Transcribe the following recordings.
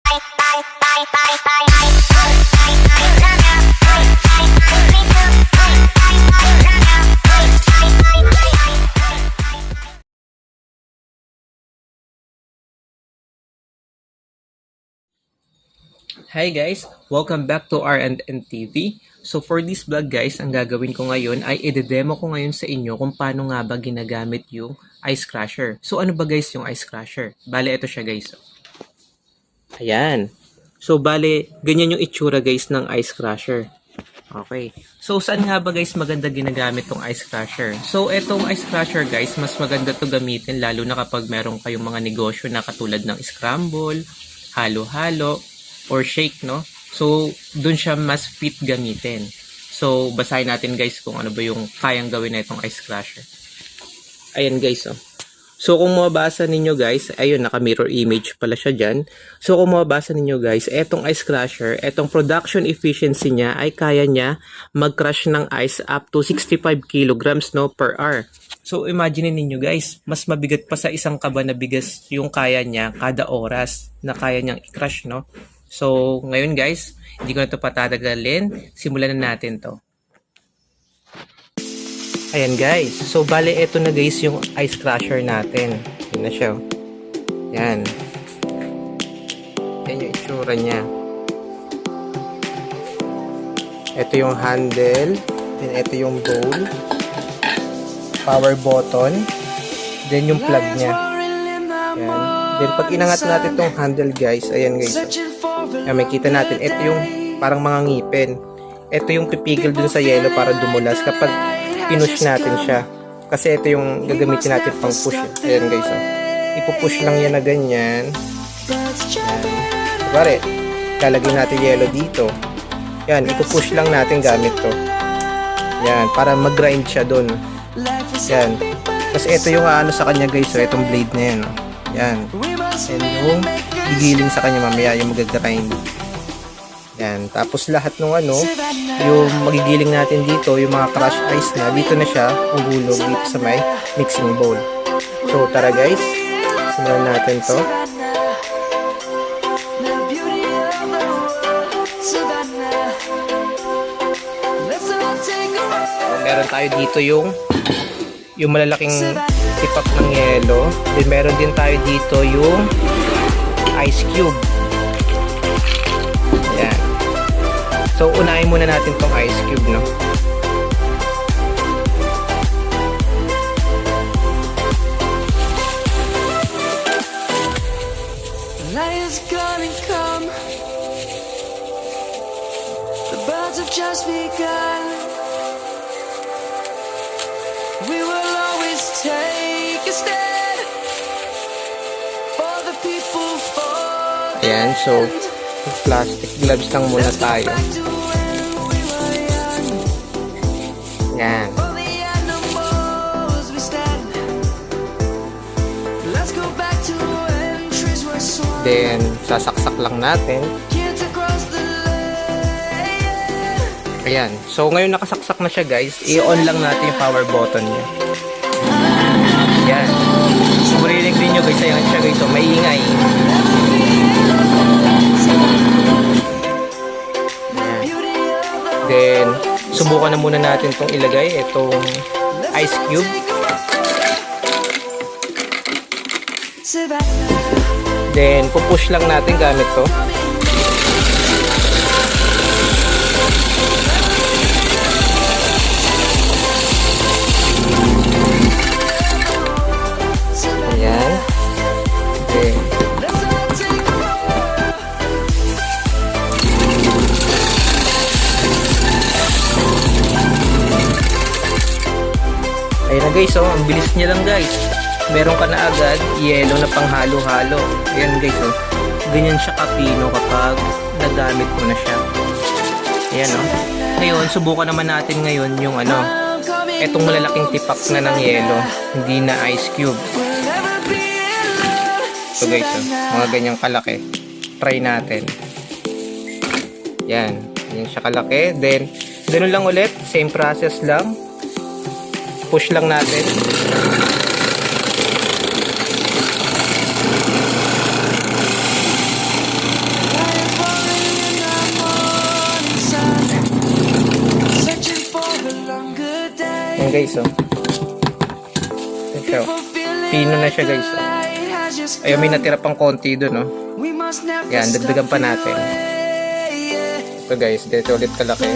Hi guys! Welcome back to R&N TV. So for this vlog guys, ang gagawin ko ngayon ay i-demo ko ngayon sa inyo kung paano nga ba ginagamit yung ice crusher. So ano ba guys yung ice crusher? Bale, ito siya guys. Ayan. So bale, ganyan yung itsura guys ng ice crusher. Okay. So saan nga ba guys maganda ginagamit tong ice crusher? So etong ice crusher guys, mas maganda to gamitin lalo na kapag meron kayong mga negosyo na katulad ng scramble, halo-halo, or shake, no? So, dun siya mas fit gamitin. So, basahin natin guys kung ano ba yung kayang gawin na itong ice crusher. Ayan guys, oh. So, kung mabasa ninyo guys, ayun, naka-mirror image pala siya dyan. So, kung mabasa ninyo guys, etong ice crusher, etong production efficiency niya ay kaya niya mag-crush ng ice up to 65 kilograms no, per hour. So, imagine ninyo guys, mas mabigat pa sa isang kaba na bigas yung kaya niya kada oras na kaya niyang i-crush, no? So, ngayon guys, hindi ko na ito patatagalin. Simulan na natin to. Ayan guys. So, bale, ito na guys yung ice crusher natin. Yan na siya. Yan. Yan yung itsura niya. Ito yung handle. Then, ito yung bowl. Power button. Then, yung plug niya. Yan. Then, pag inangat natin itong handle guys, ayan guys. Ayan, may kita natin. Ito yung parang mga ngipin. Ito yung pipigil dun sa yelo para dumulas kapag pinush natin siya. Kasi ito yung gagamitin natin pang push. Ayan guys. Oh. Ipupush lang yan na ganyan. Ayan. Pare, lalagyan natin yelo dito. Yan, ipupush lang natin gamit to. Yan, para mag-grind siya dun. Yan. Kasi ito yung ano sa kanya guys. So, itong blade na yan. Oh. Yan. And yung gigiling sa kanya mamaya yung mag-grind. Yan. Tapos lahat ng ano, yung magigiling natin dito, yung mga crush ice na, dito na siya uhulog dito sa may mixing bowl. So tara guys, simulan natin to. Meron tayo dito yung malalaking tipak ng yelo. Then meron din tayo dito yung ice cube. Ayan. So unahin muna natin tong ice cube, no? Night is gonna come. The birds have just begun. We will always take a stand for the people, for the Ayan, so plastic gloves lang muna tayo. Ayan. for the animals we stand. Let's go back to when trees were swung. Then sasaksak lang natin. Kids across the lane. Ayan. So ngayon nakasaksak na siya guys. I-on lang natin yung power button niya. Ayan. So marinig din nyo guys. Ayan siya guys. So maingay. Then, subukan na muna natin itong ilagay, itong ice cube. Then, pupush lang natin gamit to. Ayan. Then, ayun na guys, oh, ang bilis niya lang guys. Meron ka na agad yelo na panghalo-halo. Ayan guys, oh. Ganyan siya kapino kapag nagamit mo na siya. Ayan, oh. Ngayon, subukan naman natin ngayon yung ano, etong malalaking tipak na ng yelo, hindi na ice cube. So guys, oh, mga ganyang kalaki. Try natin. Yan, yan siya kalaki. Then, ganun lang ulit, same process lang. Push lang natin. Ayan guys, oh. Ayan siya, oh. Pino na siya guys, oh. Ayun, may natira pang konti dun, oh. Yan, dagdagan pa natin. Ito guys, dito ulit kalaki.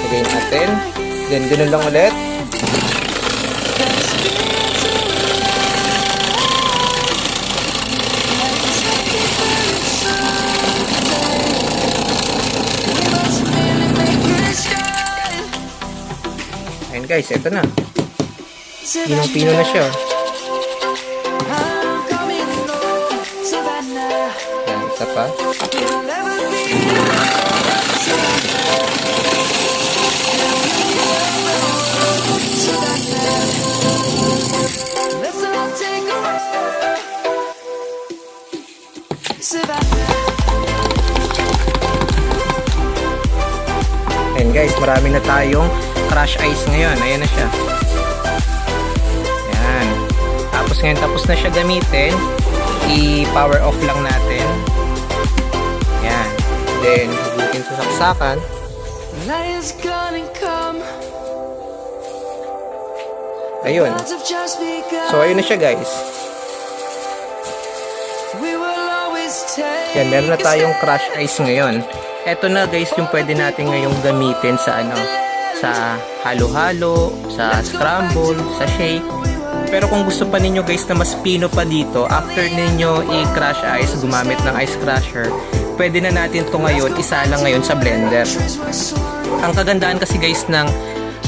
Lagay natin. Then, ganun lang ulit. Ayan guys, ito na. Pinong-pino na siya. Ayan, isa pa. Ayan guys, marami na tayong crush ice ngayon. Ayan na siya. Ayan. Tapos ngayon, tapos na siya gamitin. I-power off lang natin. Ayan. Then, hugutin sa saksakan. Ayun. So, ayun na siya guys. Yan, meron na tayong crush ice ngayon. Eto na guys yung pwede natin ngayong gamitin sa sa halo-halo, sa scramble, sa shake. Pero kung gusto pa ninyo guys na mas pino pa dito, after ninyo i-crush ice, gumamit ng ice crusher, pwede na natin to ngayon, isalang ngayon sa blender. Ang kagandahan kasi guys ng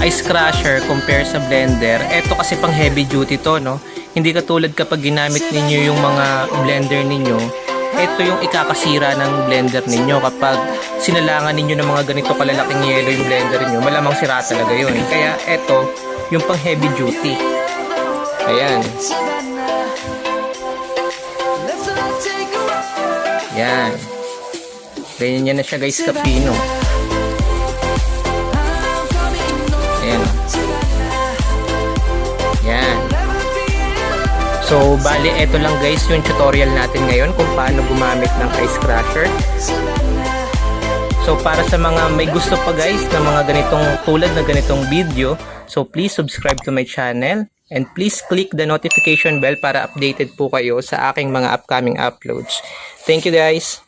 ice crusher compare sa blender, eto kasi pang heavy duty to, no? Hindi katulad kapag ginamit ninyo yung mga blender ninyo, ito yung ikakasira ng blender ninyo kapag sinalangan ninyo ng mga ganito kalalaking yelo yung blender ninyo, malamang sira talaga yun. Kaya ito yung pang heavy duty. Ayan. Yan. Ganyan na siya guys kapino. Ayan. Yan. So, bali, eto lang guys yung tutorial natin ngayon kung paano gumamit ng ice crusher. So, para sa mga may gusto pa guys na mga ganitong tulad na ganitong video, so please subscribe to my channel and please click the notification bell para updated po kayo sa aking mga upcoming uploads. Thank you guys!